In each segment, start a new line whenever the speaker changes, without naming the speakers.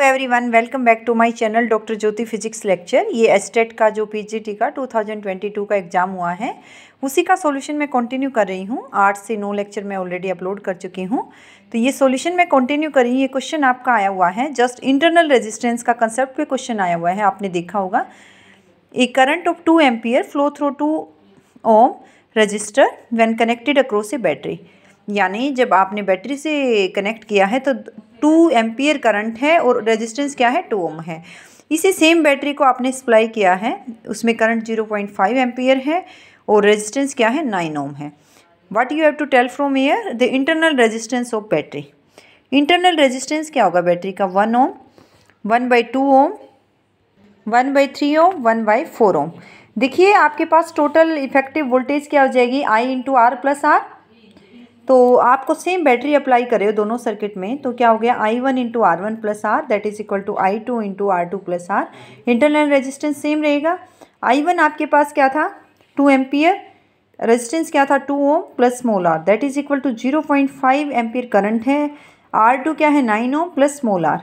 Everyone, welcome back to my channel doctor Jyoti physics lecture. ये state का जो PGT का 2022 का एग्ज़ाम हुआ है उसी का सॉल्यूशन मैं कंटिन्यू कर रही हूँ। 8 से 9 लेक्चर मैं ऑलरेडी अपलोड कर चुकी हूँ, तो ये सॉल्यूशन मैं कंटिन्यू कर रही हूँ। ये क्वेश्चन आपका आया हुआ है, जस्ट इंटरनल रेजिस्टेंस का कंसेप्ट पे क्वेश्चन आया हुआ है, आपने देखा होगा। A current of 2 ampere flow through 2 ohm resistor when connected across a battery. यानी जब आपने बैटरी से कनेक्ट किया है तो 2 एम्पियर करंट है और रेजिस्टेंस क्या है, 2 ओम है। इसी सेम बैटरी को आपने सप्लाई किया है, उसमें करंट 0.5 एम्पियर है और रेजिस्टेंस क्या है, 9 ओम है। What you have to tell from here, the internal resistance of battery. Internal resistance क्या होगा बैटरी का, 1 ओम, 1/2 ओम, 1/3 ओम, 1/4 ओम। देखिए आपके पास टोटल इफेक्टिव वोल्टेज क्या हो जाएगी, I × R + R। तो आपको सेम बैटरी अप्लाई करे दोनों सर्किट में, तो क्या हो गया, I1 × R1 + R that is equal to I2 × R2 + R। Internal resistance same रहेगा। I1 आपके पास क्या था, 2 एम्पियर, रेजिस्टेंस क्या था, 2 ohm plus small r that is equal to 0.5 ampere current है। R2 क्या है, 9 ओम प्लस स्मॉल r,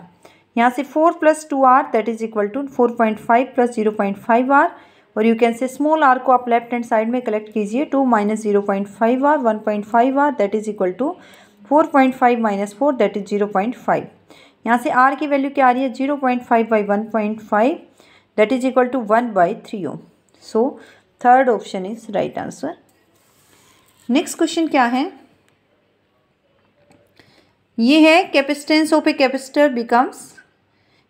यहाँ से 4 + 2r that is equal to 4.5 + 0.5r। और you can say small r को आप लेफ्ट हैंड साइड में कलेक्ट कीजिए, 2 - 0.5r 1.5r that is equal to 4.5 - 4 that is 0.5। यहाँ से r की वैल्यू क्या आ रही है, 0.5/1.5 that is equal to 1/3 ohm. So third option is right answer. Next question क्या है, ये है capacitance of a capacitor becomes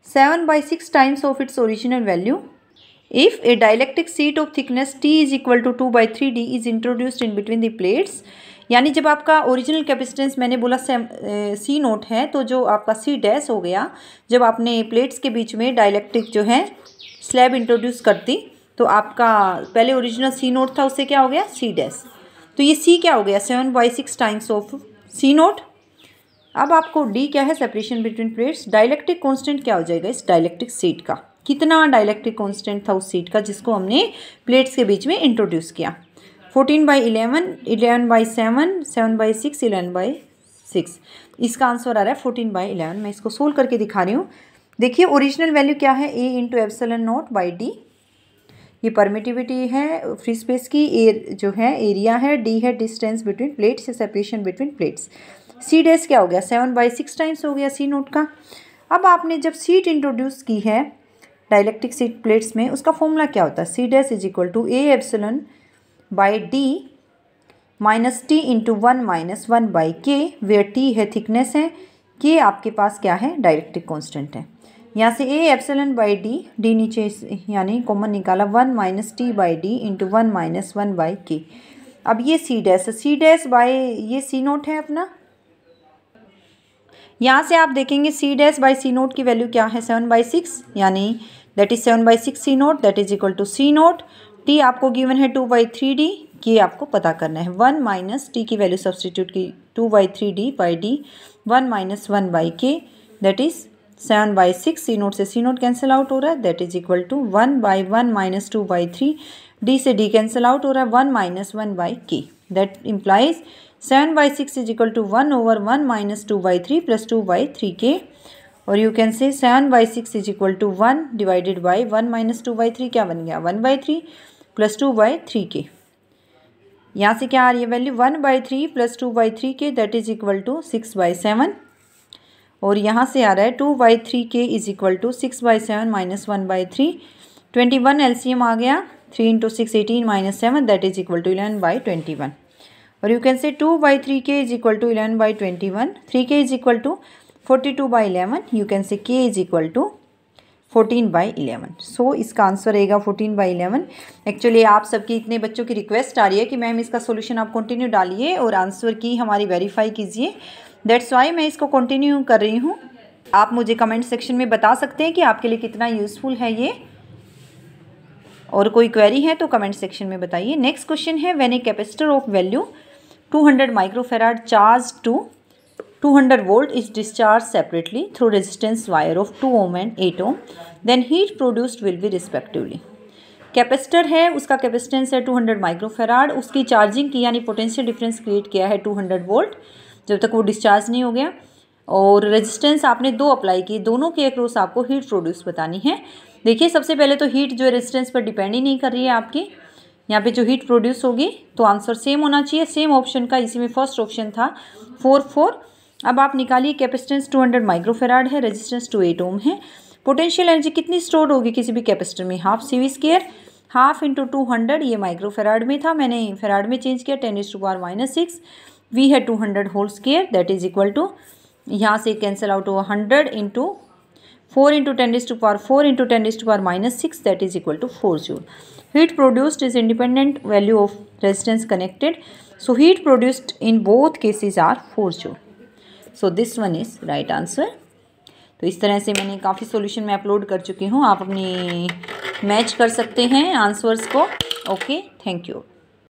7/6 times of its original value if a dielectric sheet of thickness T is equal to 2/3D is introduced in between the plates। यानी जब आपका original capacitance मैंने बोला सी note है, तो जो आपका सी डैश हो गया, जब आपने प्लेट्स के बीच में डाइलेक्ट्रिक जो है स्लैब इंट्रोड्यूस करती, तो आपका पहले ओरिजिनल सी नोट था, उससे क्या हो गया, सी डैश। तो ये सी क्या हो गया, 7/6 टाइम्स ऑफ सी नोट। अब आपको डी क्या है, separation between plates. Dielectric constant क्या हो जाएगा इस डाइलेक्ट्रिक शीट का, कितना डाइलेक्ट्रिक कांस्टेंट था उस सीट का जिसको हमने प्लेट्स के बीच में इंट्रोड्यूस किया। 14/11, 11/7, 7/6, 11/6। इसका आंसर आ रहा है 14/11। मैं इसको सोल्व करके दिखा रही हूँ। देखिए ओरिजिनल वैल्यू क्या है, A × ε0/d। ये परमिटिविटी है फ्री स्पेस की, ए जो है एरिया है, डी है distance between plates, separation between plates. C dash क्या हो गया, 7/6 टाइम्स हो गया सी नोट का। अब आपने जब सीट इंट्रोड्यूस की है डाइलेक्ट्रिक सीट प्लेट्स में, उसका फॉर्मूला क्या होता है, C dash is equal to A/d minus T × 1 - 1/k, where T है थिकनेस है, K आपके पास क्या है, डाइलेक्ट्रिक कांस्टेंट है। यहाँ से A/d, d नीचे यानी कॉमन निकाला, 1 - T/d × 1 - 1/k। अब ये सी डैश है, सी डैश बाय ये सी नोट है अपना। यहाँ से आप देखेंगे C dash by C naught की वैल्यू क्या है, 7/6, यानी that is 7/6 C naught that is equal to C naught. T आपको गिवन है 2/3d, के आपको पता करना है। 1 - टी की वैल्यू सब्सटीट्यूट की, 2/3d/d 1 - 1/k that is 7/6। C note से सी नोट कैंसिल आउट हो रहा है, that is equal to 1/1 - 2/3, D से डी कैंसिल आउट हो रहा है, 1 - 1/k that implies 7/6 is equal to 1/1 - 2/3 + 2/3k। और you can say 7/6 is equal to 1 divided by 1 - 2/3 क्या बन गया, 1/3 + 2/3k। यहाँ से क्या आ रही है value, 1/3 + 2/3k that is equal to 6/7। और यहाँ से आ रहा है 2/3k is equal to 6/7 - 1/3, 21 LCM आ गया, 3 × 6 18 - 7 दैट इज इक्वल टू 11/21। और you can say 2/3k is equal to 11/21, 3k is equal to 42/11, you can say k is equal to 14/11। So इसका आंसर रहेगा 14/11। एक्चुअली आप सबकी, इतने बच्चों की रिक्वेस्ट आ रही है कि मैम इसका सोल्यूशन आप कंटिन्यू डालिए और आंसर की हमारी वेरीफाई कीजिए, दैट्स वाई मैं इसको कंटिन्यू कर रही हूँ। आप मुझे कमेंट सेक्शन में बता सकते हैं कि आपके लिए कितना यूज़फुल है ये, और कोई क्वेरी है तो कमेंट सेक्शन में बताइए। नेक्स्ट क्वेश्चन है, when a capacitor of value 200 microfarad charge to 200 volt is discharged separately through resistance wire of 2 ohm and 8 ohm, then heat produced will be respectively। Capacitor है, उसका capacitance है 200 microfarad, उसकी charging की यानी potential difference create किया है 200 volt, जब तक वो डिस्चार्ज नहीं हो गया। और रेजिस्टेंस आपने 2 अप्लाई की, दोनों के अक्रॉस आपको हीट प्रोड्यूस बतानी है। देखिए सबसे पहले तो हीट जो है रेजिस्टेंस पर डिपेंड ही नहीं कर रही है आपकी, यहाँ पे जो हीट प्रोड्यूस होगी तो आंसर सेम होना चाहिए। सेम ऑप्शन का इसी में फर्स्ट ऑप्शन था 4 अब आप निकालिए कैपेसिटेंस 200 माइक्रोफेराड है, रेजिस्टेंस 28 ओम है। पोटेंशियल एनर्जी कितनी स्टोर होगी किसी भी कैपेसिटर में, हाफ CV², हाफ इंटू 200, ये माइक्रोफेराड में था, मैंने फेराड में चेंज किया, 10⁻⁻⁶ V है 200 whole square, that is equal to, यहाँ से कैंसिल आउट हुआ 100 into 4 into 10⁻⁴ into 10⁻⁻⁶, that is equal to 4 joule. Heat produced is independent value of resistance connected. So heat produced in both cases are 4 joule. So this one is right answer. तो इस तरह से मैंने काफ़ी solution में upload कर चुकी हूँ, आप अपनी मैच कर सकते हैं आंसर्स को। Okay, thank you.